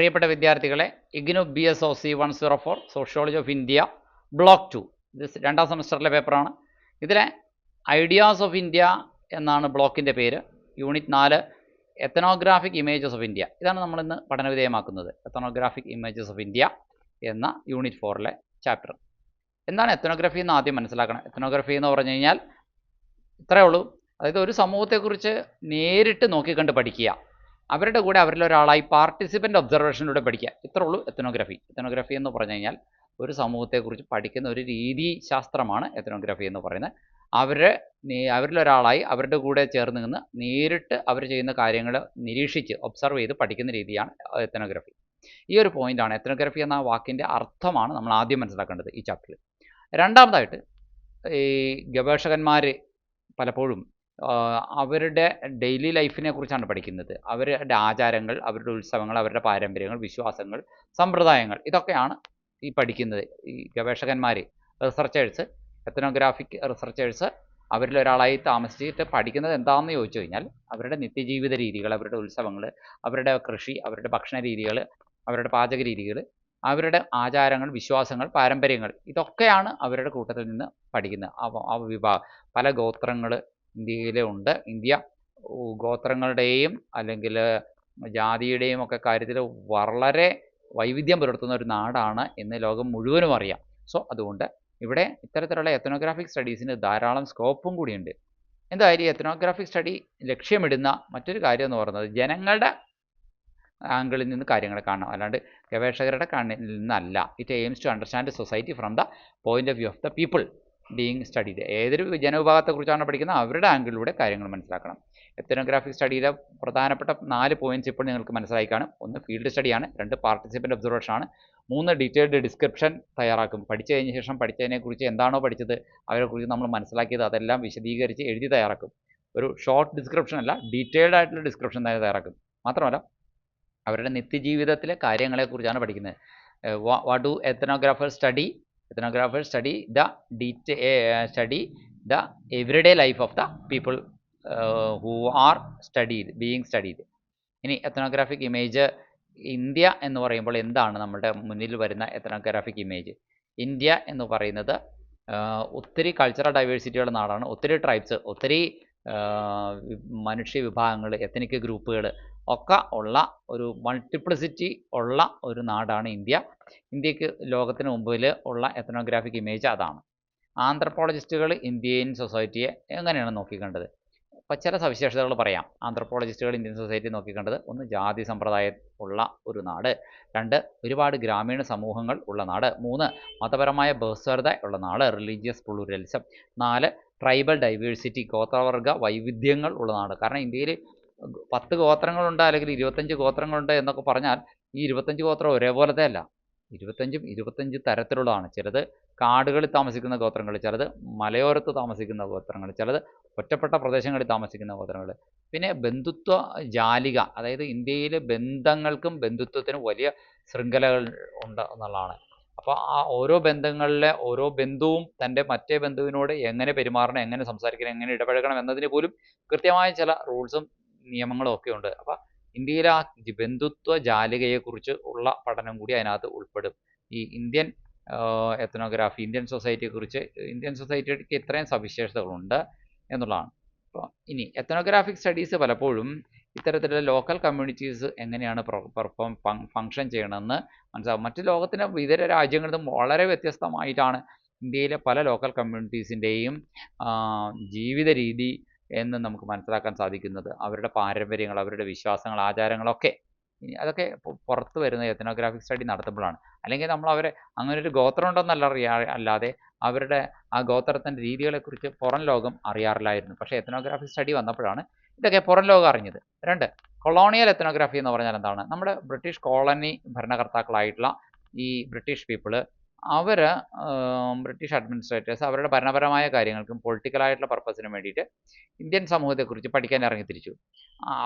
പ്രിയപ്പെട്ട വിദ്യാർത്ഥികളെ, IGNOU BSOC 104 sociology of India block 2 ഇത് 2ാം സെമസ്റ്ററിലെ പേപ്പറാണ്. ഇതിലെ ഐഡിയാസ് ഓഫ് ഇന്ത്യ എന്നാണ് ബ്ലോക്കിൻ്റെ പേര്. Unit 4 ethnographic images of India, ഇതാണ് നമ്മളിന്ന് പഠനവിധേയമാക്കുന്നത്. എത്തനോഗ്രാഫിക് ഇമേജസ് ഓഫ് ഇന്ത്യ എന്ന യൂണിറ്റ് 4ലെ ചാപ്റ്റർ. എന്താണ് എത്തനോഗ്രഫി എന്ന് ആദ്യം മനസ്സിലാക്കണം. എത്തനോഗ്രഫി എന്ന് പറഞ്ഞു കഴിഞ്ഞാൽ ഇത്രയേ ഉള്ളൂ, അതായത് ഒരു സമൂഹത്തെക്കുറിച്ച് നേരിട്ട് നോക്കിക്കണ്ട് പഠിക്കുക, അവരുടെ കൂടെ അവരിലൊരാളായി പാർട്ടിസിപ്പൻ്റ് ഒബ്സർവേഷനിലൂടെ പഠിക്കുക, ഇത്രേ ഉള്ളൂ എത്തനോഗ്രഫി. എത്തനോഗ്രഫി എന്ന് പറഞ്ഞു കഴിഞ്ഞാൽ ഒരു സമൂഹത്തെക്കുറിച്ച് പഠിക്കുന്ന ഒരു രീതി ശാസ്ത്രമാണ് എത്തനോഗ്രഫി എന്ന് പറയുന്നത്. അവരിലൊരാളായി അവരുടെ കൂടെ ചേർന്ന് നിന്ന് നേരിട്ട് അവർ ചെയ്യുന്ന കാര്യങ്ങൾ നിരീക്ഷിച്ച് ഒബ്സർവ് ചെയ്ത് പഠിക്കുന്ന രീതിയാണ് എത്തനോഗ്രഫി. ഈ ഒരു പോയിൻ്റാണ് എത്തനോഗ്രഫി എന്ന വാക്കിൻ്റെ അർത്ഥമാണ് നമ്മൾ ആദ്യം മനസ്സിലാക്കേണ്ടത് ഈ ചാപ്റ്ററിൽ. രണ്ടാമതായിട്ട്, ഈ ഗവേഷകന്മാർ പലപ്പോഴും അവരുടെ ഡെയിലി ലൈഫിനെ കുറിച്ചാണ് പഠിക്കുന്നത്. അവരുടെ ആചാരങ്ങൾ, അവരുടെ ഉത്സവങ്ങൾ, അവരുടെ പാരമ്പര്യങ്ങൾ, വിശ്വാസങ്ങൾ, സമ്പ്രദായങ്ങൾ, ഇതൊക്കെയാണ് ഈ പഠിക്കുന്നത്. ഈ ഗവേഷകന്മാർ, റിസർച്ചേഴ്സ്, എത്തനോഗ്രാഫിക് റിസർച്ചേഴ്സ് അവരിലൊരാളായി താമസിച്ചിട്ട് പഠിക്കുന്നത് എന്താണെന്ന് ചോദിച്ചു കഴിഞ്ഞാൽ അവരുടെ നിത്യജീവിത രീതികൾ, അവരുടെ ഉത്സവങ്ങൾ, അവരുടെ കൃഷി, അവരുടെ ഭക്ഷണ രീതികൾ, അവരുടെ പാചക രീതികൾ, അവരുടെ ആചാരങ്ങൾ, വിശ്വാസങ്ങൾ, പാരമ്പര്യങ്ങൾ, ഇതൊക്കെയാണ് അവരുടെ കൂട്ടത്തിൽ നിന്ന് പഠിക്കുന്നത്. പല ഗോത്രങ്ങൾ ഇന്ത്യയിലെ ഉണ്ട്. ഇന്ത്യ ഗോത്രങ്ങളുടെയും അല്ലെങ്കിൽ ജാതിയുടെയും ഒക്കെ കാര്യത്തിൽ വളരെ വൈവിധ്യം പുലർത്തുന്ന ഒരു നാടാണ് എന്ന് ലോകം മുഴുവനും അറിയാം. സോ അതുകൊണ്ട് ഇവിടെ ഇത്തരത്തിലുള്ള എത്തനോഗ്രാഫിക് സ്റ്റഡീസിന് ധാരാളം സ്കോപ്പും കൂടിയുണ്ട്. എന്തായാലും എത്തനോഗ്രാഫിക് സ്റ്റഡി ലക്ഷ്യമിടുന്ന മറ്റൊരു കാര്യം എന്ന് പറയുന്നത് ജനങ്ങളുടെ ആംഗിളിൽ നിന്ന് കാര്യങ്ങൾ കാണണം, അല്ലാണ്ട് ഗവേഷകരുടെ കണ്ണിൽ നിന്നല്ല. It aims to understand society from the point of view of the people being studied. ഏതൊരു ജനവിഭാഗത്തെക്കുറിച്ചാണ് പഠിക്കുന്നത് അവരുടെ ആംഗിളിലൂടെ കാര്യങ്ങൾ മനസ്സിലാക്കണം. എത്തനോഗ്രാഫിക് സ്റ്റഡിയിലെ പ്രധാനപ്പെട്ട 4 പോയിന്റ്സ് ഇപ്പോൾ നിങ്ങൾക്ക് മനസ്സിലായി കാണും. 1 ഫീൽഡ് സ്റ്റഡിയാണ്, 2 പാർട്ടിസിപ്പൻ്റ് ഒബ്സർവേഷൻ ആണ്, 3 ഡീറ്റെയിൽഡ് ഡിസ്ക്രിപ്ഷൻ തയ്യാറാക്കും. പഠിച്ചു കഴിഞ്ഞ ശേഷം പഠിച്ചതിനെക്കുറിച്ച് എന്താണോ പഠിച്ചത് അവരെക്കുറിച്ച് നമ്മൾ മനസ്സിലാക്കിയത് അതെല്ലാം വിശദീകരിച്ച് എഴുതി തയ്യാറാക്കും. ഒരു ഷോർട്ട് ഡിസ്ക്രിപ്ഷൻ അല്ല, ഡീറ്റെയിൽഡ് ആയിട്ടുള്ള ഡിസ്ക്രിപ്ഷൻ തന്നെ തയ്യാറാക്കും. മാത്രമല്ല അവരുടെ നിത്യജീവിതത്തിലെ കാര്യങ്ങളെക്കുറിച്ചാണ് പഠിക്കുന്നത്. What do ethnographers study? Ethnographers study the everyday life of the people who are being studied. ഇനി എത്തനോഗ്രാഫിക് ഇമേജ്, ഇന്ത്യ എന്ന് പറയുമ്പോൾ എന്താണ് നമ്മുടെ മുന്നിൽ വരുന്ന എത്തനോഗ്രാഫിക് ഇമേജ്? ഇന്ത്യ എന്ന് പറയുന്നത് ഒത്തിരി കൾച്ചറൽ ഡൈവേഴ്സിറ്റിയുള്ള നാടാണ്. ഒത്തിരി ട്രൈബ്സ്, ഒത്തിരി മനുഷ്യ വിഭാഗങ്ങൾ, എത്തനിക് ഗ്രൂപ്പുകൾ ഒക്കെ ഉള്ള ഒരു മൾട്ടിപ്ലിസിറ്റി ഉള്ള ഒരു നാടാണ് ഇന്ത്യ. ഇന്ത്യക്ക് ലോകത്തിന് മുമ്പിൽ ഉള്ള എത്തനോഗ്രാഫിക് ഇമേജ് അതാണ്. ആന്ത്രപ്പോളജിസ്റ്റുകൾ ഇന്ത്യൻ സൊസൈറ്റിയെ എങ്ങനെയാണ് നോക്കിക്കണ്ടത്? അപ്പോൾ ചില സവിശേഷതകൾ പറയാം. ആന്ത്രപ്പോളജിസ്റ്റുകൾ ഇന്ത്യൻ സൊസൈറ്റി നോക്കിക്കണ്ടത്: 1 ജാതി സമ്പ്രദായം ഉള്ള ഒരു നാട്, 2 ഒരുപാട് ഗ്രാമീണ സമൂഹങ്ങൾ ഉള്ള നാട്, 3 മതപരമായ ബഹുസ്വരത ഉള്ള നാട്, റിലീജിയസ് പ്ലൂറലിസം, 4 ട്രൈബൽ ഡൈവേഴ്സിറ്റി, ഗോത്രവർഗ വൈവിധ്യങ്ങൾ ഉള്ള നാട്. കാരണം ഇന്ത്യയിൽ 10 ഗോത്രങ്ങളുണ്ട് അല്ലെങ്കിൽ 25 ഗോത്രങ്ങളുണ്ട് എന്നൊക്കെ പറഞ്ഞാൽ ഈ 25 ഗോത്രം ഒരേപോലത്തെ അല്ല. 25 തരത്തിലുള്ളതാണ്. ചിലത് കാടുകളിൽ താമസിക്കുന്ന ഗോത്രങ്ങൾ, ചിലത് മലയോരത്ത് താമസിക്കുന്ന ഗോത്രങ്ങൾ, ചിലത് ഒറ്റപ്പെട്ട പ്രദേശങ്ങളിൽ താമസിക്കുന്ന ഗോത്രങ്ങൾ. പിന്നെ ബന്ധുത്വ ജാലിക, അതായത് ഇന്ത്യയിൽ ബന്ധങ്ങൾക്കും ബന്ധുത്വത്തിനും വലിയ ശൃംഖലകൾ ഉണ്ട് എന്നുള്ളതാണ്. അപ്പോൾ ആ ഓരോ ബന്ധങ്ങളിലെ ഓരോ ബന്ധുവും തൻ്റെ മറ്റേ ബന്ധുവിനോട് എങ്ങനെ പെരുമാറണം, എങ്ങനെ സംസാരിക്കണം, എങ്ങനെ ഇടപഴകണം എന്നതിന് പോലും കൃത്യമായ ചില റൂൾസും നിയമങ്ങളും ഒക്കെ ഉണ്ട്. അപ്പോൾ ഇന്ത്യയിലെ ആ ബന്ധുത്വ ജാലികയെക്കുറിച്ച് ഉള്ള പഠനം കൂടി അതിനകത്ത് ഉൾപ്പെടും. ഈ ഇന്ത്യൻ എത്തനോഗ്രാഫി, ഇന്ത്യൻ സൊസൈറ്റിക്ക് ഇത്രയും സവിശേഷതകളുണ്ട് എന്നുള്ളതാണ്. അപ്പോൾ ഇനി എത്തനോഗ്രാഫിക് സ്റ്റഡീസ് പലപ്പോഴും ഇത്തരത്തിലുള്ള ലോക്കൽ കമ്മ്യൂണിറ്റീസ് എങ്ങനെയാണ് ഫങ്ഷൻ ചെയ്യണമെന്ന് മനസ്സിലാവും. മറ്റ് ലോകത്തിലെ ഇതര രാജ്യങ്ങളിൽ നിന്നും വളരെ വ്യത്യസ്തമായിട്ടാണ് ഇന്ത്യയിലെ പല ലോക്കൽ കമ്മ്യൂണിറ്റീസിൻ്റെയും ജീവിത രീതി എന്ന് നമുക്ക് മനസ്സിലാക്കാൻ സാധിക്കുന്നത്. അവരുടെ പാരമ്പര്യങ്ങൾ, അവരുടെ വിശ്വാസങ്ങൾ, ആചാരങ്ങളൊക്കെ അതൊക്കെ പുറത്ത് വരുന്ന എത്തനോഗ്രാഫിക് സ്റ്റഡി നടത്തുമ്പോഴാണ്. അല്ലെങ്കിൽ നമ്മൾ അവരെ അങ്ങനെ ഒരു ഗോത്രം ഉണ്ടെന്നല്ല അല്ലാതെ അവരുടെ ആ ഗോത്രത്തിൻ്റെ രീതികളെക്കുറിച്ച് പുറം ലോകം അറിയാറില്ലായിരുന്നു. പക്ഷേ എത്തനോഗ്രാഫിക് സ്റ്റഡി വന്നപ്പോഴാണ് ഇതൊക്കെ പുറം ലോകം അറിഞ്ഞത്. 2 കൊളോണിയൽ എത്തനോഗ്രാഫി എന്ന് പറഞ്ഞാൽ എന്താണ്? നമ്മുടെ ബ്രിട്ടീഷ് കോളനി ഭരണകർത്താക്കളായിട്ടുള്ള ഈ ബ്രിട്ടീഷ് പീപ്പിള്, ബ്രിട്ടീഷ് അഡ്മിനിസ്ട്രേറ്റേഴ്സ് അവരുടെ ഭരണപരമായ കാര്യങ്ങൾക്കും പൊളിറ്റിക്കലായിട്ടുള്ള പർപ്പസിനും വേണ്ടിയിട്ട് ഇന്ത്യൻ സമൂഹത്തെക്കുറിച്ച് പഠിക്കാൻ ഇറങ്ങിത്തിരിച്ചു.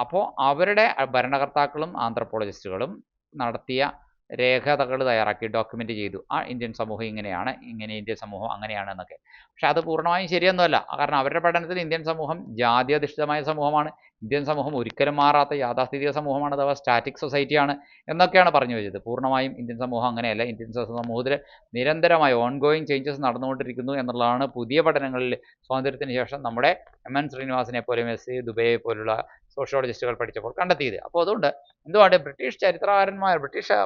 അപ്പോൾ അവരുടെ ഭരണകർത്താക്കളും ആന്ത്രപ്പോളജിസ്റ്റുകളും നടത്തിയ രേഖകൾ തയ്യാറാക്കി ഡോക്യുമെൻ്റ് ചെയ്തു. ആ ഇന്ത്യൻ സമൂഹം ഇങ്ങനെയാണ്, ഇന്ത്യൻ സമൂഹം അങ്ങനെയാണ് എന്നൊക്കെ. പക്ഷെ അത് പൂർണ്ണമായും ശരിയൊന്നുമല്ല. കാരണം അവരുടെ പഠനത്തിൽ ഇന്ത്യൻ സമൂഹം ജാതി അധിഷ്ഠിതമായ സമൂഹമാണ്, ഇന്ത്യൻ സമൂഹം ഒരിക്കലും മാറാത്ത യാഥാസ്ഥിതിക സമൂഹമാണ്, അഥവാ സ്റ്റാറ്റിക് സൊസൈറ്റിയാണ് എന്നൊക്കെയാണ് പറഞ്ഞു വെച്ചത്. പൂർണ്ണമായും ഇന്ത്യൻ സമൂഹം അങ്ങനെയല്ല. ഇന്ത്യൻ സമൂഹത്തിൽ നിരന്തരമായ ഓൺഗോയിങ് ചേഞ്ചസ് നടന്നുകൊണ്ടിരിക്കുന്നു എന്നുള്ളതാണ് പുതിയ പഠനങ്ങളിൽ സ്വാതന്ത്ര്യത്തിന് ശേഷം നമ്മുടെ എം.എൻ. ശ്രീനിവാസനെ പോലെയും എസ്.എ. ദുബൈയെ പോലുള്ള സോഷ്യോളജിസ്റ്റുകൾ പഠിച്ചപ്പോൾ കണ്ടെത്തിയത്. അപ്പോൾ അതുകൊണ്ട് എന്തുവാണ്ട് ബ്രിട്ടീഷ് ചരിത്രകാരന്മാർ, ബ്രിട്ടീഷ്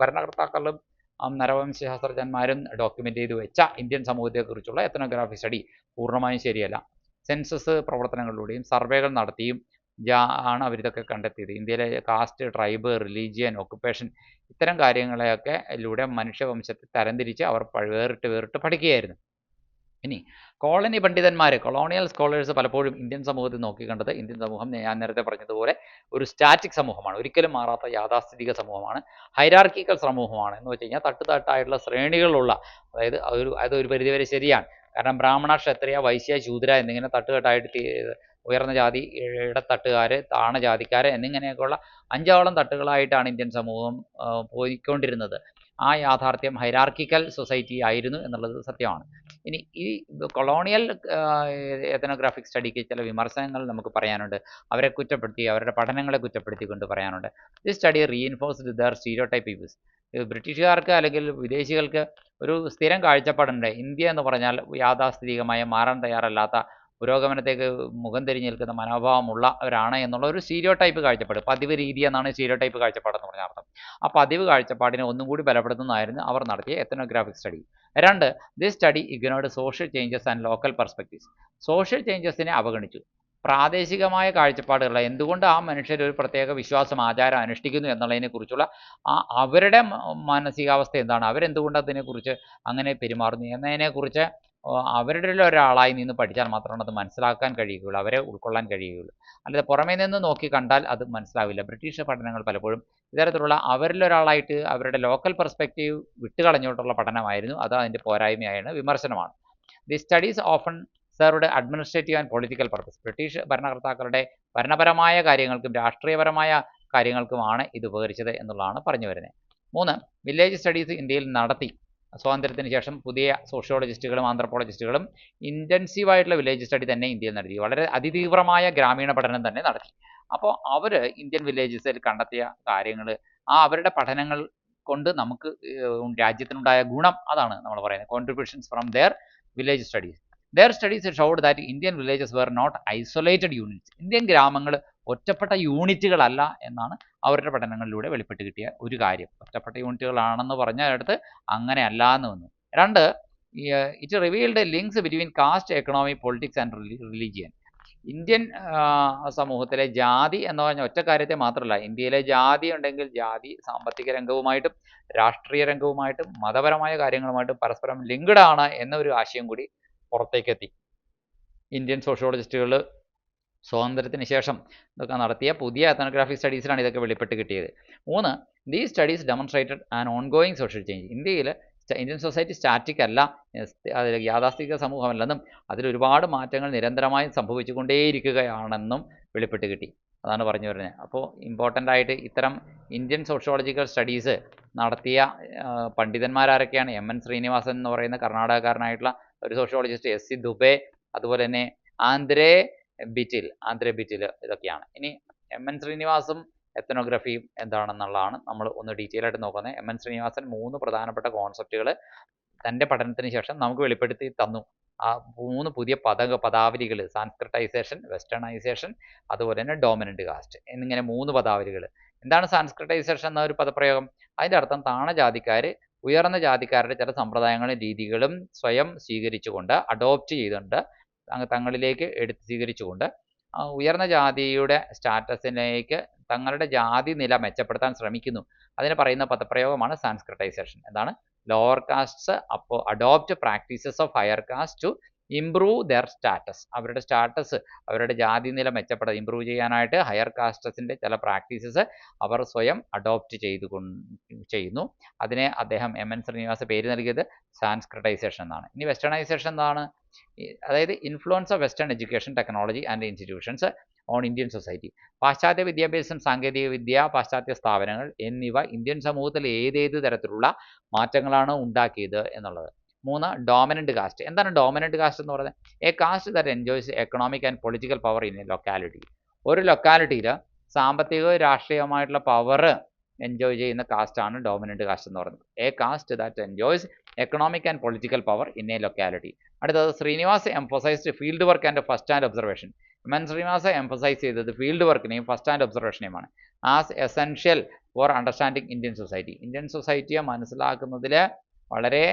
ഭരണകർത്താക്കളും നരവംശാസ്ത്രജ്ഞന്മാരും ഡോക്യുമെൻ്റ് ചെയ്ത് വെച്ച ഇന്ത്യൻ സമൂഹത്തെക്കുറിച്ചുള്ള എത്നോഗ്രാഫി സ്റ്റഡി പൂർണ്ണമായും ശരിയല്ല. സെൻസസ് പ്രവർത്തനങ്ങളിലൂടെയും സർവേകൾ നടത്തിയും ആണ് അവരിതൊക്കെ കണ്ടെത്തിയത്. ഇന്ത്യയിലെ കാസ്റ്റ്, ട്രൈബ്, റിലീജിയൻ, ഒക്കുപ്പേഷൻ ഇത്തരം കാര്യങ്ങളെയൊക്കെ ലൂടെ മനുഷ്യവംശത്തെ തരംതിരിച്ച് അവർ വേറിട്ട് പഠിക്കുകയായിരുന്നു. ഇനി കോളനി പണ്ഡിതന്മാർ, കൊളോണിയൽ സ്കോളേഴ്സ് പലപ്പോഴും ഇന്ത്യൻ സമൂഹത്തിൽ നോക്കിക്കണ്ടത് ഇന്ത്യൻ സമൂഹം ഞാൻ നേരത്തെ പറഞ്ഞതുപോലെ ഒരു സ്റ്റാറ്റിക് സമൂഹമാണ്, ഒരിക്കലും മാറാത്ത യാഥാസ്ഥിതിക സമൂഹമാണ്, ഹൈറാർക്കിക്കൽ സമൂഹമാണ്. എന്ന് വെച്ച് കഴിഞ്ഞാൽ തട്ടുതട്ടായിട്ടുള്ള ശ്രേണികളുള്ള, അതൊരു പരിധിവരെ ശരിയാണ്. കാരണം ബ്രാഹ്മണ, ക്ഷത്രിയ, വൈശ്യ, ശൂദ്ര എന്നിങ്ങനെ തട്ടുകെട്ടായിട്ട് ഉയർന്ന ജാതി, ഇടത്തട്ടുകാർ, താണ ജാതിക്കാർ എന്നിങ്ങനെയൊക്കെയുള്ള 5ഓളം തട്ടുകളായിട്ടാണ് ഇന്ത്യൻ സമൂഹം പോയിക്കൊണ്ടിരുന്നത്. ആ യാഥാർത്ഥ്യം ഹൈറാർക്കിക്കൽ സൊസൈറ്റി ആയിരുന്നു എന്നുള്ളത് സത്യമാണ്. ഇനി ഈ കൊളോണിയൽ എത്നോഗ്രാഫിക് സ്റ്റഡിക്ക് ചില വിമർശനങ്ങൾ നമുക്ക് പറയാനുണ്ട്. അവരെ കുറ്റപ്പെടുത്തി, അവരുടെ പഠനങ്ങളെ കുറ്റപ്പെടുത്തിക്കൊണ്ട് പറയാനുണ്ട്. This study reinforced their stereotype views. ബ്രിട്ടീഷുകാർക്ക് അല്ലെങ്കിൽ വിദേശികൾക്ക് ഒരു സ്ഥിരം കാഴ്ചപ്പാടുണ്ട്, ഇന്ത്യ എന്ന് പറഞ്ഞാൽ യാഥാസ്ഥിതികമായി മാറാൻ തയ്യാറല്ലാത്ത, പുരോഗമനത്തേക്ക് മുഖം തിരിഞ്ഞ് നിൽക്കുന്ന മനോഭാവമുള്ളവരാണ് എന്നുള്ള ഒരു സ്റ്റീരിയോടൈപ്പ് കാഴ്ചപ്പാട്, പതിവ് രീതി എന്നാണ് സ്റ്റീരിയോടൈപ്പ് കാഴ്ചപ്പാടെന്ന് പറഞ്ഞ അർത്ഥം. ആ പതിവ് കാഴ്ചപ്പാടിനെ ഒന്നും കൂടി ബലപ്പെടുത്തുന്നതായിരുന്നു അവർ നടത്തിയ ethnographic study. 2, this study ignored social changes and local perspectives. Social ചേഞ്ചസിനെ അവഗണിച്ചു. പ്രാദേശികമായ കാഴ്ചപ്പാടുകൾ, എന്തുകൊണ്ട് ആ മനുഷ്യർ ഒരു പ്രത്യേക വിശ്വാസം, ആചാരം അനുഷ്ഠിക്കുന്നു എന്നുള്ളതിനെക്കുറിച്ചുള്ള അവരുടെ മാനസികാവസ്ഥ എന്താണ്, അവരെന്തുകൊണ്ട് അതിനെക്കുറിച്ച് അങ്ങനെ പെരുമാറുന്നു എന്നതിനെക്കുറിച്ച് അവരുടെ ഒരാളായി നിന്ന് പഠിച്ചാൽ മാത്രമാണ് അത് മനസ്സിലാക്കാൻ കഴിയുകയുള്ളൂ, അവരെ ഉൾക്കൊള്ളാൻ കഴിയുകയുള്ളൂ. അല്ലാതെ പുറമേ നിന്ന് നോക്കി കണ്ടാൽ അത് മനസ്സിലാവില്ല. ബ്രിട്ടീഷ് പഠനങ്ങൾ പലപ്പോഴും ഇത്തരത്തിലുള്ള അവരിലൊരാളായിട്ട് അവരുടെ ലോക്കൽ പെർസ്പെക്റ്റീവ് വിട്ടുകളഞ്ഞുകൊണ്ടുള്ള പഠനമായിരുന്നു. അത് അതിൻ്റെ പോരായ്മയാണ്, വിമർശനമാണ്. The studies often served administrative and political purpose. British ഭരണകർത്താക്കളുടെ ഭരണപരമായ കാര്യങ്ങൾക്കും രാഷ്ട്രീയപരമായ കാര്യങ്ങൾക്കുമാണ് ഇത് ഉപകരിച്ചത് എന്നുള്ളതാണ് പറഞ്ഞു വരുന്നത്. 3, വില്ലേജ് സ്റ്റഡീസ് ഇന്ത്യയിൽ നടത്തി. സ്വാതന്ത്ര്യത്തിന് ശേഷം പുതിയ സോഷ്യോളജിസ്റ്റുകളും ആന്ത്രപ്പോളജിസ്റ്റുകളും ഇൻറ്റൻസീവായിട്ടുള്ള വില്ലേജ് സ്റ്റഡി തന്നെ ഇന്ത്യയിൽ നടത്തി, വളരെ അതിതീവ്രമായ ഗ്രാമീണ പഠനം തന്നെ നടത്തി. അപ്പോൾ അവർ ഇന്ത്യൻ വില്ലേജസിൽ കണ്ടെത്തിയ കാര്യങ്ങൾ, അവരുടെ പഠനങ്ങൾ കൊണ്ട് നമുക്ക് രാജ്യത്തിനുണ്ടായ ഗുണം, അതാണ് നമ്മൾ പറയുന്നത്, contributions from their village studies. Their studies showed that Indian villages were not isolated units. Indian ഗ്രാമങ്ങൾ ഒറ്റപ്പെട്ട യൂണിറ്റുകളല്ല എന്നാണ് അവരുടെ പഠനങ്ങളിലൂടെ വെളിപ്പെട്ട് കിട്ടിയ ഒരു കാര്യം. ഒറ്റപ്പെട്ട യൂണിറ്റുകളാണെന്ന് പറഞ്ഞിടത്ത് അങ്ങനെയല്ല എന്ന് വന്നു. 2, it revealed links between caste, economy, politics and religion. Indian സമൂഹത്തിലെ ജാതി എന്ന് പറഞ്ഞ ഒറ്റ കാര്യത്തെ മാത്രമല്ല, ഇന്ത്യയിലെ ജാതി ഉണ്ടെങ്കിൽ ജാതി സാമ്പത്തിക രംഗവുമായിട്ടും രാഷ്ട്രീയ രംഗവുമായിട്ടും മതപരമായ കാര്യങ്ങളുമായിട്ടും പരസ്പരം ലിങ്ക്ഡ് ആണ് എന്നൊരു ആശയം കൂടി പുറത്തേക്കെത്തി. ഇന്ത്യൻ സോഷ്യോളജിസ്റ്റുകൾ സ്വാതന്ത്ര്യത്തിന് ശേഷം ഇതൊക്കെ നടത്തിയ പുതിയ എത്നോഗ്രാഫിക് സ്റ്റഡീസിലാണ് ഇതൊക്കെ വെളിപ്പെട്ട് കിട്ടിയത്. 3, these studies demonstrated an ongoing social change. Indian society static അല്ല, യാഥാസ്ഥിതിക സമൂഹമല്ലെന്നും അതിൽ ഒരുപാട് മാറ്റങ്ങൾ നിരന്തരമായി സംഭവിച്ചുകൊണ്ടേയിരിക്കുകയാണെന്നും വെളിപ്പെട്ട് കിട്ടി. അതാണ് പറഞ്ഞു വരുന്നത്. അപ്പോൾ ഇമ്പോർട്ടൻ്റ് ആയിട്ട് ഇത്തരം ഇന്ത്യൻ സോഷ്യോളജിക്കൽ സ്റ്റഡീസ് നടത്തിയ പണ്ഡിതന്മാരാരൊക്കെയാണ്? എം.എൻ. ശ്രീനിവാസൻ എന്ന് പറയുന്ന കർണാടകക്കാരനായിട്ടുള്ള ഒരു സോഷ്യോളജിസ്റ്റ്, എസ്.സി. ദുബെ, അതുപോലെ തന്നെ ആന്ദ്രേ ബിറ്റിൽ ഇതൊക്കെയാണ്. ഇനി എം.എൻ. ശ്രീനിവാസും എത്നോഗ്രഫിയും എന്താണെന്നുള്ളതാണ് നമ്മൾ ഒന്ന് ഡീറ്റെയിൽ ആയിട്ട് നോക്കുന്നത്. എം.എൻ. ശ്രീനിവാസൻ 3 പ്രധാനപ്പെട്ട കോൺസെപ്റ്റുകൾ തൻ്റെ പഠനത്തിന് ശേഷം നമുക്ക് വെളിപ്പെടുത്തി തന്നു. ആ 3 പുതിയ പദാവലികൾ, സാൻസ്ക്രിറ്റൈസേഷൻ, വെസ്റ്റേണൈസേഷൻ, അതുപോലെ തന്നെ ഡോമിനൻ്റ് കാസ്റ്റ് എന്നിങ്ങനെ 3 പദാവലികൾ. എന്താണ് സാൻസ്ക്രിറ്റൈസേഷൻ എന്ന ഒരു പദപ്രയോഗം? അതിൻ്റെ അർത്ഥം താണജാതിക്കാർ ഉയർന്ന ജാതിക്കാരുടെ ചില സമ്പ്രദായങ്ങളും രീതികളും സ്വയം സ്വീകരിച്ചുകൊണ്ട്, അഡോപ്റ്റ് ചെയ്തുകൊണ്ട്, തങ്ങളിലേക്ക് സ്വീകരിച്ചുകൊണ്ട് ഉയർന്ന ജാതിയുടെ സ്റ്റാറ്റസിലേക്ക് തങ്ങളുടെ ജാതി നില മെച്ചപ്പെടുത്താൻ ശ്രമിക്കുന്നു. അതിന് പറയുന്ന പദപ്രയോഗമാണ് സാൻസ്ക്രിറ്റൈസേഷൻ. എന്താണ്? ലോവർ കാസ്റ്റ്സ് അപ്പോൾ adopt practices of higher caste to improve their status. അവരുടെ സ്റ്റാറ്റസ്, അവരുടെ ജാതി നില ഇമ്പ്രൂവ് ചെയ്യാനായിട്ട് ഹയർ കാസ്റ്റസിൻ്റെ ചില പ്രാക്ടീസസ് അവർ സ്വയം അഡോപ്റ്റ് ചെയ്യുന്നു. അതിനെ അദ്ദേഹം എം.എൻ. ശ്രീനിവാസ പേര് നൽകിയത് സാൻസ്ക്രിറ്റൈസേഷൻ എന്നാണ്. ഇനി വെസ്റ്റേണൈസേഷൻ എന്താണ്? അതായത് influence of western education, technology and institutions on Indian society. പാശ്ചാത്യ വിദ്യാഭ്യാസം, സാങ്കേതിക വിദ്യ, പാശ്ചാത്യ സ്ഥാപനങ്ങൾ എന്നിവ ഇന്ത്യൻ സമൂഹത്തിൽ ഏതേത് തരത്തിലുള്ള മാറ്റങ്ങളാണ് ഉണ്ടാക്കിയത് എന്നുള്ളത്. 3, ഡോമിനൻ്റ് കാസ്റ്റ്. എന്താണ് ഡോമിനൻ്റ് കാസ്റ്റ് എന്ന് പറയുന്നത്? A caste that enjoys economic and political power in a locality. ഒരു ലൊക്കാലിറ്റിയിൽ സാമ്പത്തികവും രാഷ്ട്രീയമായിട്ടുള്ള പവർ എൻജോയ് ചെയ്യുന്ന കാസ്റ്റാണ് ഡോമിനൻ്റ് കാസ്റ്റ് എന്ന് പറയുന്നത്. A caste that enjoys economic and political power in a locality. അടുത്തത് Srinivas emphasized field work and first hand observation. Srinivas emphasize ചെയ്തത് field വർക്കിനെയും first hand ഒബ്സർവേഷനെയുമാണ് as essential for understanding Indian society. Indian സൊസൈറ്റിയെ മനസ്സിലാക്കുന്നതിൽ വളരെ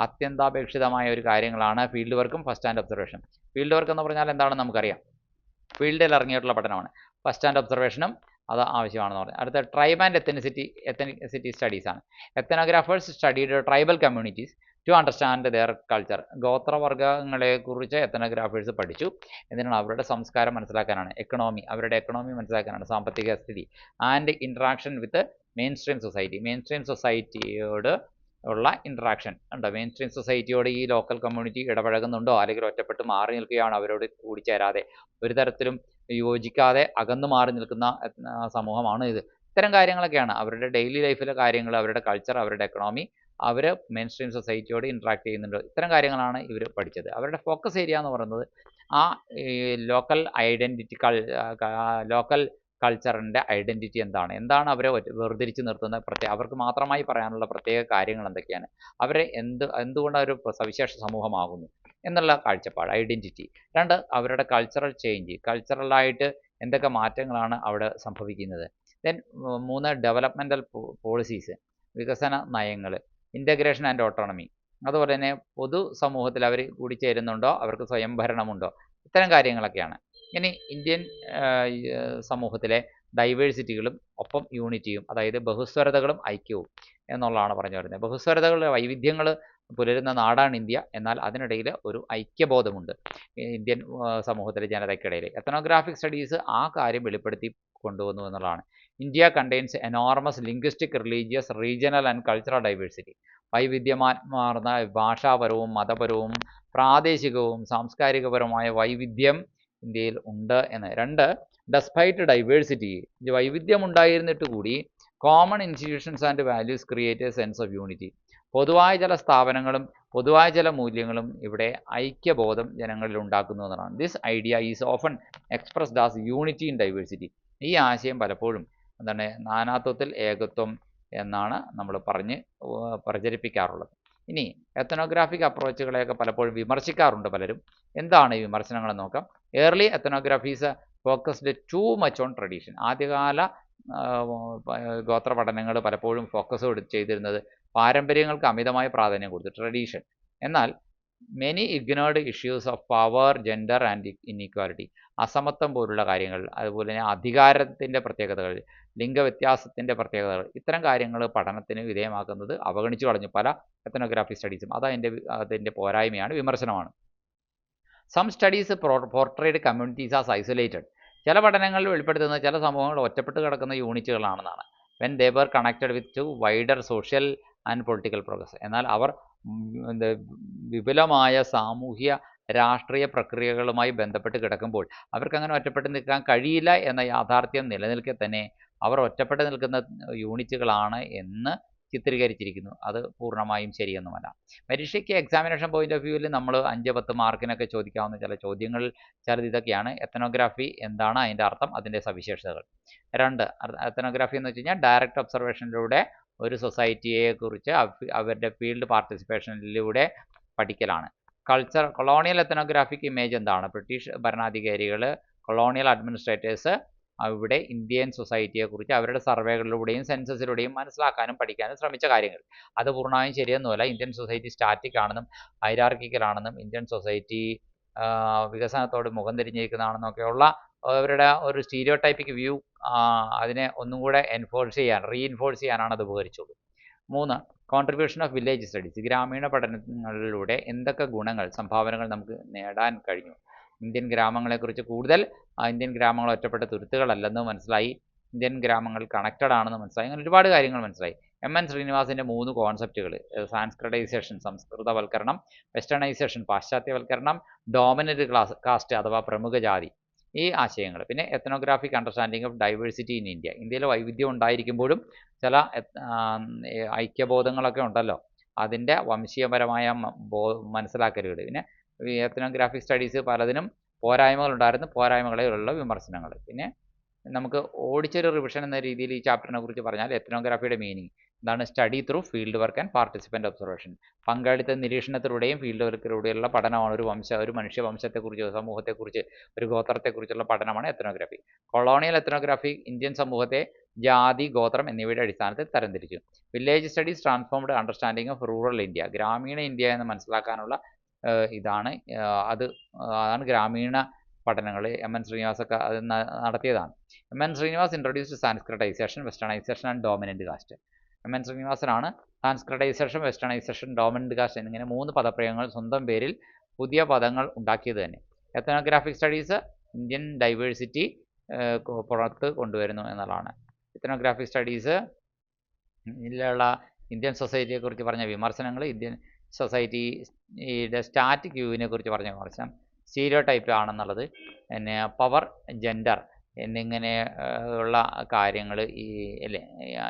അത്യന്താപേക്ഷിതമായ ഒരു കാര്യങ്ങളാണ് ഫീൽഡ് വർക്കും ഫസ്റ്റ് ഹാൻഡ് ഒബ്സർവേഷനും. ഫീൽഡ് വർക്ക് എന്ന് പറഞ്ഞാൽ എന്താണെന്ന് നമുക്കറിയാം, ഫീൽഡിൽ ഇറങ്ങിയിട്ടുള്ള പഠനമാണ്. ഫസ്റ്റ് ഹാൻഡ് ഒബ്സർവേഷനും അത് ആവശ്യമാണെന്ന് പറഞ്ഞത്. അടുത്ത ട്രൈബ് ആൻഡ് എത്തനിസിറ്റി സ്റ്റഡീസാണ്. Ethnographers studied tribal communities to understand their culture. ഗോത്രവർഗ്ഗങ്ങളെക്കുറിച്ച് എത്തനോഗ്രാഫേഴ്സ് പഠിച്ചു. എന്തിനാണ്? അവരുടെ സംസ്കാരം മനസ്സിലാക്കാനാണ്. എക്കണോമി, അവരുടെ എക്കണോമി മനസ്സിലാക്കാനാണ്, സാമ്പത്തിക സ്ഥിതി. And interaction with main stream society. Main stream സൊസൈറ്റിയോട് ഉള്ള ഇൻട്രാക്ഷൻ ഉണ്ട്. മെയിൻ സ്ട്രീം സൊസൈറ്റിയോട് ഈ ലോക്കൽ കമ്മ്യൂണിറ്റി ഇടപഴകുന്നുണ്ടോ, അല്ലെങ്കിൽ ഒറ്റപ്പെട്ട് മാറി നിൽക്കുകയാണ്, അവരോട് കൂടിച്ചേരാതെ ഒരു തരത്തിലും യോജിക്കാതെ അകന്നു മാറി നിൽക്കുന്ന സമൂഹമാണ് ഇത്. ഇത്തരം കാര്യങ്ങളൊക്കെയാണ് അവരുടെ ഡെയിലി ലൈഫിലെ കാര്യങ്ങൾ, അവരുടെ കൾച്ചർ, അവരുടെ എക്കണോമി, അവർ മെയിൻ സ്ട്രീം സൊസൈറ്റിയോട് ഇൻട്രാക്ട് ചെയ്യുന്നുണ്ട്. ഇത്തരം കാര്യങ്ങളാണ് ഇവർ പഠിച്ചത്. അവരുടെ ഫോക്കസ് ഏരിയ എന്ന് പറയുന്നത് ആ ലോക്കൽ ഐഡൻറ്റിറ്റി, ലോക്കൽ കൾച്ചറിൻ്റെ ഐഡൻറ്റിറ്റി എന്താണ് അവരെ വേർതിരിച്ച് നിർത്തുന്ന അവർക്ക് മാത്രമായി പറയാനുള്ള പ്രത്യേക കാര്യങ്ങൾ എന്തൊക്കെയാണ്, അവരെ എന്തുകൊണ്ട് ഒരു സവിശേഷ സമൂഹമാകുന്നു എന്നുള്ള കാഴ്ചപ്പാട്, ഐഡൻറ്റിറ്റി. രണ്ട്, അവരുടെ കൾച്ചറൽ ചേഞ്ച്, കൾച്ചറലായിട്ട് എന്തൊക്കെ മാറ്റങ്ങളാണ് അവിടെ സംഭവിക്കുന്നത്. ദെൻ മൂന്ന്, ഡെവലപ്മെൻറ്റൽ പോളിസീസ്, വികസന നയങ്ങൾ, ഇൻ്റഗ്രേഷൻ ആൻഡ് ഓട്ടോണമി. അതുപോലെ തന്നെ പൊതു സമൂഹത്തിൽ അവർ കൂടിച്ചേരുന്നുണ്ടോ, അവർക്ക് സ്വയംഭരണമുണ്ടോ, ഇത്തരം കാര്യങ്ങളൊക്കെയാണ്. ഇനി ഇന്ത്യൻ സമൂഹത്തിലെ ഡൈവേഴ്സിറ്റികളും ഒപ്പം യൂണിറ്റിയും, അതായത് ബഹുസ്വരതകളും ഐക്യവും എന്നുള്ളതാണ് പറഞ്ഞു വരുന്നത്. ബഹുസ്വരതകളുടെ വൈവിധ്യങ്ങൾ പുലരുന്ന നാടാണ് ഇന്ത്യ. എന്നാൽ അതിനിടയിൽ ഒരു ഐക്യബോധമുണ്ട് ഇന്ത്യൻ സമൂഹത്തിലെ ജനതയ്ക്കിടയിൽ. എത്തനോഗ്രാഫിക് സ്റ്റഡീസ് ആ കാര്യം വെളിപ്പെടുത്തി കൊണ്ടുവന്നു എന്നുള്ളതാണ്. India contains enormous linguistic, religious, regional and cultural diversity. വൈവിധ്യമാർന്ന ഭാഷാപരവും മതപരവും പ്രാദേശികവും സാംസ്കാരികപരമായ വൈവിധ്യം ഇന്ത്യയിൽ ഉണ്ട് എന്ന്. രണ്ട്, ഡെസ്പൈറ്റ് ഡൈവേഴ്സിറ്റി, വൈവിധ്യമുണ്ടായിരുന്നിട്ട് കൂടി common institutions and values create A sense of unity. പൊതുവായ ചില സ്ഥാപനങ്ങളും പൊതുവായ ചില മൂല്യങ്ങളും ഇവിടെ ഐക്യബോധം ജനങ്ങളിൽ ഉണ്ടാക്കുന്നു എന്നതാണ്. This idea is often expressed as unity in diversity. ഈ ആശയം പലപ്പോഴും എന്താണ്, നാനാത്വത്തിൽ ഏകത്വം എന്നാണ് നമ്മൾ പ്രചരിപ്പിക്കാറുള്ളത്. ഇനി എത്തനോഗ്രാഫിക് അപ്രോച്ചുകളെയൊക്കെ പലപ്പോഴും വിമർശിക്കാറുണ്ട് പലരും. എന്താണ് ഈ വിമർശനങ്ങളെന്ന് നോക്കാം. Early ethnographies focused too much on tradition. ആദ്യകാല ഗോത്ര പഠനങ്ങൾ പലപ്പോഴും ഫോക്കസ് ചെയ്തിരുന്നത് പാരമ്പര്യങ്ങൾക്ക് അമിതമായ പ്രാധാന്യം കൊടുത്തു, ട്രഡീഷൻ. എന്നാൽ many ignored issues of power, gender and inequality. അസമത്വം പോലുള്ള കാര്യങ്ങൾ, അതുപോലെ തന്നെ അധികാരത്തിൻ്റെ പ്രത്യേകതകൾ, ലിംഗവ്യത്യാസത്തിൻ്റെ പ്രത്യേകതകൾ, ഇത്തരം കാര്യങ്ങൾ പഠനത്തിന് വിധേയമാക്കുന്നത് അവഗണിച്ചു കളഞ്ഞു പല എത്തനോഗ്രാഫി സ്റ്റഡീസും. അതിൻ്റെ പോരായ്മയാണ്, വിമർശനമാണ്. Some studies portrayed communities as isolated. ചില പഠനങ്ങളിൽ വെളിപ്പെടുത്തുന്നത് ചില സമൂഹങ്ങൾ ഒറ്റപ്പെട്ട് കിടക്കുന്ന യൂണിറ്റുകളാണെന്നാണ്. When they were connected with to wider social and political progress. എന്നാൽ അവർ വിപുലമായ സാമൂഹ്യ രാഷ്ട്രീയ പ്രക്രിയകളുമായി ബന്ധപ്പെട്ട് കിടക്കുമ്പോൾ അവർക്കങ്ങനെ ഒറ്റപ്പെട്ട് നിൽക്കാൻ കഴിയില്ല എന്ന യാഥാർത്ഥ്യം നിലനിൽക്കെ തന്നെ അവർ ഒറ്റപ്പെട്ട് നിൽക്കുന്ന യൂണിറ്റുകളാണ് എന്ന് ചിത്രീകരിച്ചിരിക്കുന്നു. അത് പൂർണ്ണമായും ശരിയൊന്നുമല്ല. പരീക്ഷയ്ക്ക് എക്സാമിനേഷൻ പോയിന്റ് ഓഫ് വ്യൂവിൽ നമ്മൾ 5-10 മാർക്കിനൊക്കെ ചോദിക്കാവുന്ന ചില ചോദ്യങ്ങൾ ചിലത് ഇതൊക്കെയാണ്. എത്തനോഗ്രാഫി എന്താണ്, അതിൻ്റെ അർത്ഥം, അതിൻ്റെ സവിശേഷതകൾ. രണ്ട്, എത്തനോഗ്രാഫി എന്ന് വെച്ച് കഴിഞ്ഞാൽ ഡയറക്റ്റ് ഒബ്സർവേഷനിലൂടെ ഒരു സൊസൈറ്റിയെക്കുറിച്ച് അവരുടെ ഫീൽഡ് പാർട്ടിസിപ്പേഷനിലൂടെ പഠിക്കലാണ്. കൊളോണിയൽ എത്തനോഗ്രാഫിക് ഇമേജ് എന്താണ്? ബ്രിട്ടീഷ് ഭരണാധികാരികൾ, കൊളോണിയൽ അഡ്മിനിസ്ട്രേറ്റേഴ്സ് അവിടെ ഇന്ത്യൻ സൊസൈറ്റിയെക്കുറിച്ച് അവരുടെ സർവേകളിലൂടെയും സെൻസസിലൂടെയും മനസ്സിലാക്കാനും പഠിക്കാനും ശ്രമിച്ച കാര്യങ്ങൾ. അത് പൂർണ്ണമായും ശരിയൊന്നുമല്ല. ഇന്ത്യൻ സൊസൈറ്റി സ്റ്റാറ്റിക് ആണെന്നും ഹൈറാർക്കിക്കലാണെന്നും ഇന്ത്യൻ സൊസൈറ്റി വികസനത്തോട് മുഖം തിരിഞ്ഞിരിക്കുന്നതാണെന്നൊക്കെയുള്ള അവരുടെ ഒരു സ്റ്റീരിയോടൈപ്പിക് വ്യൂ അതിനെ ഒന്നും കൂടെ റീഇൻഫോഴ്സ് ചെയ്യാനാണ് അത് ഉപകരിച്ചുള്ളൂ. മൂന്ന്, കോൺട്രിബ്യൂഷൻ ഓഫ് വില്ലേജ് സ്റ്റഡീസ്. ഗ്രാമീണ പഠനങ്ങളിലൂടെ എന്തൊക്കെ ഗുണങ്ങൾ, സംഭാവനകൾ നമുക്ക് നേടാൻ കഴിഞ്ഞു. ഇന്ത്യൻ ഗ്രാമങ്ങളെക്കുറിച്ച് കൂടുതൽ ഇന്ത്യൻ ഗ്രാമങ്ങൾ ഒറ്റപ്പെട്ട തുരുത്തുകളല്ലെന്ന് മനസ്സിലായി. ഇന്ത്യൻ ഗ്രാമങ്ങൾ കണക്റ്റഡ് ആണെന്ന് മനസ്സിലായി. അങ്ങനെ ഒരുപാട് കാര്യങ്ങൾ മനസ്സിലായി. എം.എൻ. ശ്രീനിവാസിൻ്റെ 3 കോൺസെപ്റ്റുകൾ, സാൻസ്ക്രിറ്റൈസേഷൻ സംസ്കൃതവൽക്കരണം, വെസ്റ്റേണൈസേഷൻ പാശ്ചാത്യവൽക്കരണം, ഡോമിനൻ്റ് കാസ്റ്റ് അഥവാ പ്രമുഖ ജാതി, ഈ ആശയങ്ങൾ. പിന്നെ ethnographic understanding of diversity in India. ഇന്ത്യയിൽ വൈവിധ്യം ഉണ്ടായിരിക്കുമ്പോഴും ചില ഐക്യബോധങ്ങളൊക്കെ ഉണ്ടല്ലോ, അതിൻ്റെ വംശീയപരമായ മനസ്സിലാക്കലുകൾ. പിന്നെ എത്തനോഗ്രാഫിക് സ്റ്റഡീസ് പലതിനും പോരായ്മകളുണ്ടായിരുന്നു, പോരായ്മകളിലുള്ള വിമർശനങ്ങൾ. പിന്നെ നമുക്ക് ഓടിച്ചൊരു റിവിഷൻ എന്ന രീതിയിൽ ഈ ചാപ്റ്ററിനെ കുറിച്ച് പറഞ്ഞാൽ എത്നോഗ്രാഫിയുടെ മീനിങ് എന്താണ്? Study through field work and participant observation. പങ്കാളിത്ത നിരീക്ഷണത്തിലൂടെയും ഫീൽഡ് വർക്കിലൂടെയുള്ള പഠനമാണ് ഒരു മനുഷ്യ വംശത്തെക്കുറിച്ച്, സമൂഹത്തെക്കുറിച്ച്, ഒരു ഗോത്രത്തെക്കുറിച്ചുള്ള പഠനമാണ് എത്നോഗ്രാഫി. കൊളോണിയൽ എത്നോഗ്രാഫി ഇന്ത്യൻ സമൂഹത്തെ ജാതി, ഗോത്രം എന്നിവയുടെ അടിസ്ഥാനത്തിൽ തരംതിരിച്ചു. Village studies transformed understanding of rural India. ഗ്രാമീണ ഇന്ത്യ എന്ന് മനസ്സിലാക്കാനുള്ള ഇതാണ് അതാണ് ഗ്രാമീണ പഠനങ്ങൾ. എം.എൻ. ശ്രീനിവാസൊക്കെ അത് നടത്തിയതാണ്. M N. Srinivas introduced Sanskritization, westernization and dominant caste. M N. ശ്രീനിവാസനാണ് സാൻസ്ക്രിറ്റൈസേഷൻ, വെസ്റ്റേണൈസേഷൻ, ഡോമിനൻ്റ് കാസ്റ്റ് എന്നിങ്ങനെ 3 പദപ്രയോഗങ്ങൾ സ്വന്തം പേരിൽ പുതിയ പദങ്ങൾ ഉണ്ടാക്കിയത് തന്നെ. എത്നോഗ്രാഫിക് സ്റ്റഡീസ് ഇന്ത്യൻ ഡൈവേഴ്സിറ്റി പുറത്ത് കൊണ്ടുവരുന്നു എന്നുള്ളതാണ്. എത്നോഗ്രാഫിക് സ്റ്റഡീസ് ഇതിലുള്ള ഇന്ത്യൻ സൊസൈറ്റിയെക്കുറിച്ച് പറഞ്ഞ വിമർശനങ്ങൾ, ഇന്ത്യൻ സൊസൈറ്റിയുടെ സ്റ്റാറ്റിക് വ്യൂവിനെ കുറിച്ച് പറഞ്ഞ വിമർശനം, സ്റ്റീരിയോ ടൈപ്പ് ആണെന്നുള്ളത്, പിന്നെ പവർ, ജെൻഡർ എന്നിങ്ങനെ ഉള്ള കാര്യങ്ങൾ, ഈ അല്ലേ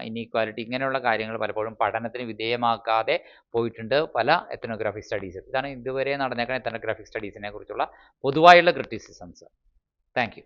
ഇനീക്വാലിറ്റി, ഇങ്ങനെയുള്ള കാര്യങ്ങൾ പലപ്പോഴും പഠനത്തിന് വിധേയമാക്കാതെ പോയിട്ടുണ്ട് പല എത്നോഗ്രാഫിക് സ്റ്റഡീസ്. ഇതാണ് ഇതുവരെ നടന്നേക്കുന്ന എത്നോഗ്രാഫിക് സ്റ്റഡീസിനെ കുറിച്ചുള്ള പൊതുവായുള്ള ക്രിറ്റിസിസംസ്. Thank you.